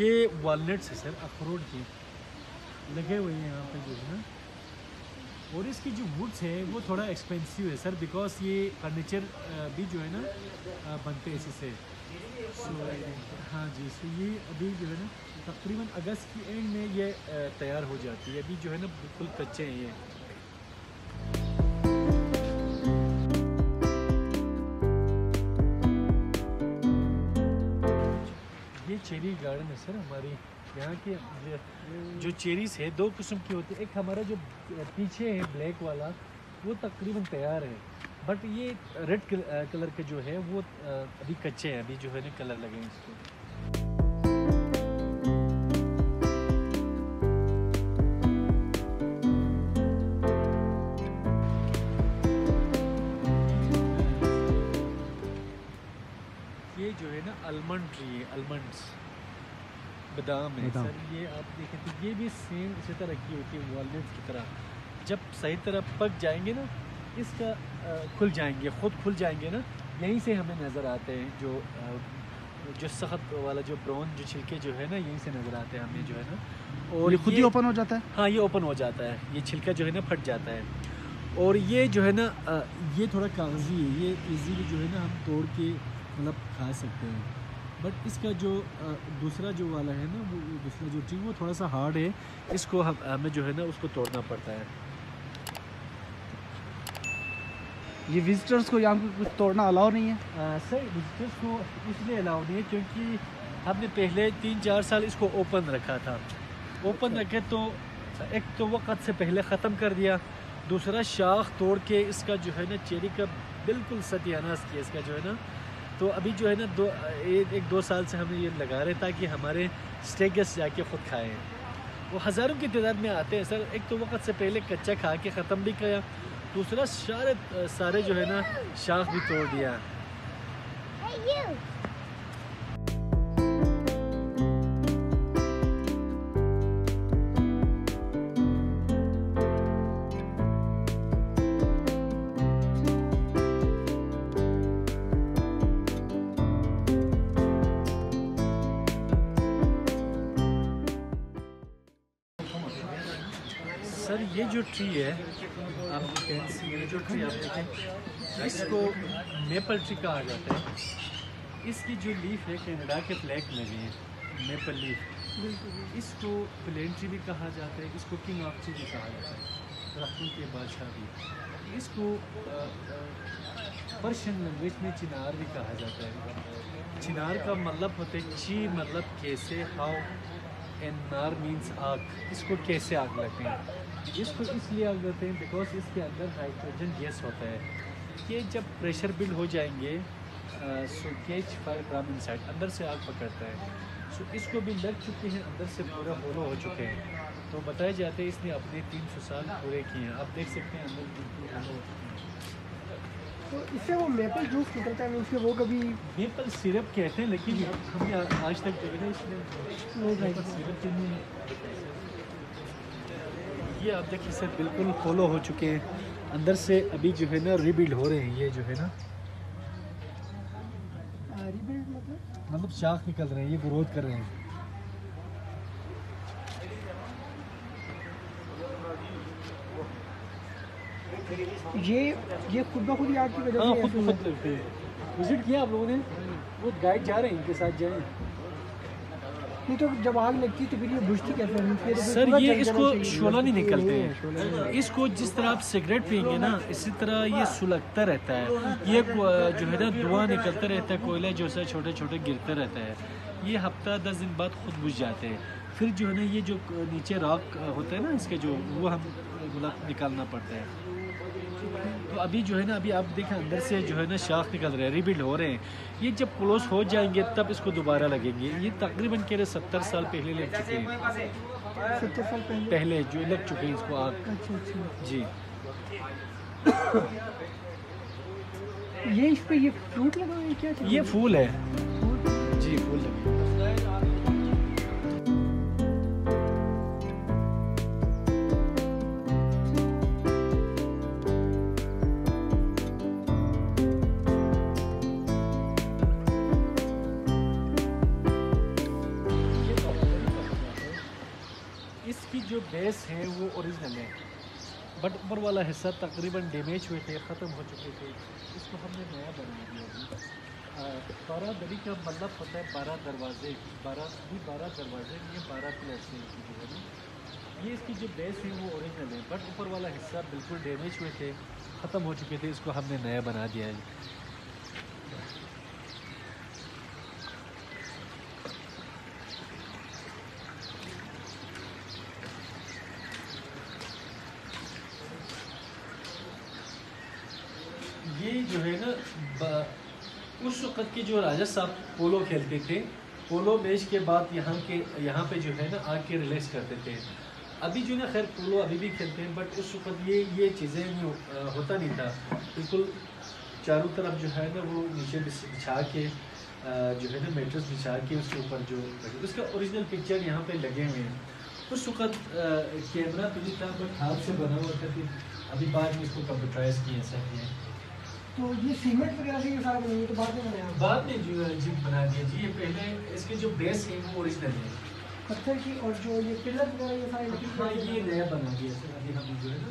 ये वॉलनट्स है सर, अखरोट के लगे हुए हैं यहाँ पे जो है ना। और इसकी जो वुड्स है वो थोड़ा एक्सपेंसिव है सर, बिकॉज ये फर्नीचर भी जो है ना बनते हैं इसी से। हाँ जी, सो ये अभी जो है ना तकरीबन अगस्त की एंड में ये तैयार हो जाती है। अभी जो है ना बिल्कुल कच्चे हैं ये। ये चेरी गार्डन है सर हमारी यहाँ के। जो चेरीज है दो किस्म की होती है, एक हमारा जो पीछे है ब्लैक वाला वो तकरीबन तैयार है, बट ये रेड कलर के जो है वो अभी कच्चे हैं, अभी जो है ना कलर लगेंगे इसको। ये जो है ना आलमंड ट्री है, आलमंड्स बादाम है सर। ये आप देखें तो ये भी सेम इसी तरह की होती है वॉलनट्स की तरह। जब सही तरह पक जाएंगे ना इसका खुल जाएंगे, खुद खुल जाएंगे ना, यहीं से हमें नज़र आते हैं। जो सख्त वाला जो ब्राउन जो छिलके जो है ना यहीं से नज़र आते हैं हमें जो है ना। और ये खुद ही ओपन हो जाता है। हाँ, ये ओपन हो जाता है, ये छिलका जो है ना फट जाता है। और ये जो है ना ये थोड़ा कागजी है, ये इजीली जो है ना हम तोड़ के मतलब खा सकते हैं। बट इसका जो दूसरा जो वाला है ना वो दूसरा जो ट्री वो थोड़ा सा हार्ड है, इसको हमें जो है ना उसको तोड़ना पड़ता है। ये विजिटर्स को यहाँ पे कुछ तोड़ना अलाउ नहीं है? सर विजिटर्स को इसलिए अलाउ नहीं है क्योंकि हमने पहले 3-4 साल इसको ओपन रखा था। ओपन रखे तो एक तो वक्त से पहले ख़त्म कर दिया, दूसरा शाख तोड़ के इसका जो है ना चेरी का बिल्कुल सत्यानाश किया इसका जो है ना। तो अभी जो है ना 1-2 साल से हम ये लगा रहे ताकि हमारे स्टे गेस्ट जाके ख़ुद खाएँ। वो हज़ारों की तादाद में आते हैं सर। एक तो वक्त से पहले कच्चा खा के ख़त्म भी किया, दूसरा सारे जो है ना शाख भी तोड़ दिया। सर ये जो ट्री है आप ये जो ट्री आप देखें, इसको मेपल ट्री कहा जाता है। इसकी जो लीफ है कनाडा के फ्लैग लगे हैं, मेपल लीफ। इसको प्लेन ट्री भी कहा जाता है, इसको किंग ऑफ ट्री भी कहा जाता है, दरख्तों के बादशाह भी। इसको पर्शियन लैंग्वेज में चिनार भी कहा जाता है। चिनार का मतलब होता है ची मतलब कैसे, हाउ, एंड नार मीन्स आग। इसको कैसे आग लगते हैं, इसको इसलिए आग लगते हैं बिकॉज इसके अंदर हाइड्रोजन गैस होता है। ये जब प्रेशर बिल्ड हो जाएंगे सो कैच फायर फ्रॉम इनसाइड, अंदर से आग पकड़ता है। सो इसको भी लग चुके हैं, अंदर से पूरा होलो हो चुके हैं। तो बताए जाते हैं इसने अपने 300 साल पूरे किए हैं। आप देख सकते हैं अंदर बिल्कुल होलो हो चुके हैं। तो इससे वो मेपल जूस निकलता है, उसके वो कभी मेपल सिरप कहते हैं, लेकिन हमने आज तक जो है ना इसमें मेपल सिरप नहीं। ये आप देखिए सर बिल्कुल होलो हो चुके हैं, अंदर से अभी जो है ना रिबिल्ड हो रहे हैं। ये जो है ना रिबिल्ड मतलब शाख निकल रहे हैं, ये ग्रोथ कर रहे हैं। ये खुद ब खुद ही आग की वजह हाँ, से खुद लगते हैं। विजिट किया आप लोगों ने? वो गाइड जा रहे हैं, इनके साथ जाएं। नहीं तो जब आग लगती तो फिर ये बुझती कैसे है? फिर सर पूरा ये जल जाना इसको चाहिए। शोला नहीं निकलते हैं। इसको जिस तरह आप सिगरेट पियेंगे ना इसी तरह ये सुलगता रहता है। ये जो है ना धुआं निकलता रहता है, कोयला जो है छोटे छोटे गिरते रहता है। ये हफ्ता 10 दिन बाद खुद बुझ जाते हैं। फिर जो है ना ये जो नीचे रॉक होता है ना इसके जो वो हम मतलब निकालना पड़ता है। तो अभी जो है ना अभी आप देखें अंदर से जो है ना शाख निकल रहे हैं, रिबिल्ड हो रहे हैं। ये जब क्लोज हो जाएंगे तब इसको दोबारा लगेंगे। ये तकरीबन कह रहे 70 साल पहले लग चुके हैं। 70 साल पहले जो लग चुके हैं इसको आग। अच्छा। जी ये इस पे ये फ्रूट लगा है क्या? ये फूल है जी, फूल लगे। बेस हैं वो ओरिजिनल है, बट ऊपर वाला हिस्सा तकरीबन डैमेज हुए थे, ख़त्म हो चुके थे। इसको हमने नया बना दिया। 12 दरी का मतलब होता है 12 दरवाजे, 12 दरवाजे, ये 12 प्लस है जो है ना। ये इसकी जो बेस है वो ओरिजिनल है, बट ऊपर वाला हिस्सा बिल्कुल डैमेज हुए थे, ख़त्म हो चुके थे। इसको हमने नया बना दिया है। ये जो है ना उस वक़्त के जो राजा साहब पोलो खेलते थे, पोलो मैच के बाद यहाँ पे जो है ना आके रिलैक्स करते थे। अभी जो ना खैर पोलो अभी भी खेलते हैं, बट उस वक़्त ये चीज़ें नहीं होता नहीं था। बिल्कुल चारों तरफ जो है ना वो नीचे बिछा के जो है ना मेट्रेस बिछा के उसके ऊपर जो उसका ओरिजिनल पिक्चर यहाँ पे लगे हुए हैं। उस वक़्त कैमरा तो नहीं था, बट हाथ से बना हुआ था। अभी बाद में इसको कंप्यूटराइज किया ऐसा किया। तो ये सीमेंट वगैरह से ये सारा बनाया तो बाद में बनाया? बाद में जो जी बना दिया जी। ये पहले इसके जो बेस है वो ओरिजिनल है पत्थर की, और जो ये पिलर वगैरह ये सारे हाँ ये नया बना दिया सर। अभी हम जो है ना